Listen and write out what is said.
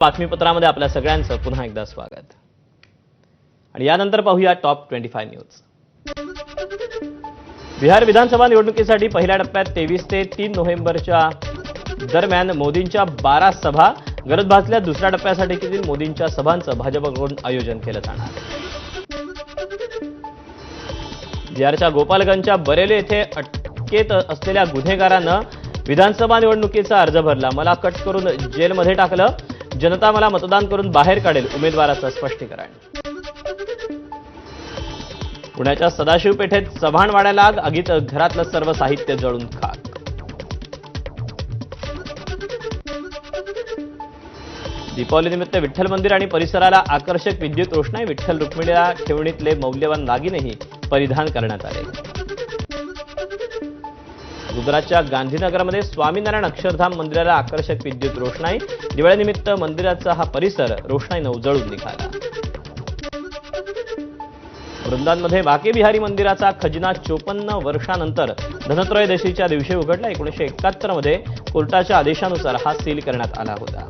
बातमीपत्रामध्ये आपल्या सगळ्यांचं पुन्हा एकदा स्वागत। आणि यानंतर पाहूया टॉप 25 न्यूज। बिहार विधानसभा निवडणुकीसाठी पहिल्या टप्प्यात 23 ते 3 नोव्हेंबरच्या दरम्यान मोदींच्या 12 सभा, गरज भासल्यास दुसऱ्या टप्प्यासाठी देखील मोदींच्या सभांचं भाजपकडून आयोजन केलं जाणार। बिहारच्या गोपालगंजच्या बरेली येथे अटकेत असलेल्या गुन्हेगारानं विधानसभा निवडणुकीचा अर्ज भरला। मला कट करून जेलमध्ये टाकलं, जनता मला मतदान करून बाहेर काढेल, उमेदवाराचं स्पष्टीकरण। पुण्याच्या सदाशिव पेठेत चव्हाणवाड्याला आग, आगीत घरातलं सर्व साहित्य जळून खाक। दीपावलीनिमित्त विठ्ठल मंदिर आणि परिसराला आकर्षक विद्युत रोषणाई, विठ्ठल रुक्मिणीला ठेवणीतले मौल्यवान दागिनेही परिधान करण्यात आले। गुजरातच्या गांधीनगरमध्ये स्वामीनारायण अक्षरधाम मंदिराला आकर्षक विद्युत रोषणाई, दिवाळीनिमित्त मंदिराचा हा परिसर रोषणाईनं उजळून निघाला। वृंदावनमध्ये बाके बिहारी मंदिराचा खजिना 54 वर्षांनंतर धनत्रयोदशीच्या दिवशी उघडला। 1971 मध्ये कोर्टाच्या आदेशानुसार हा सील करण्यात आला होता।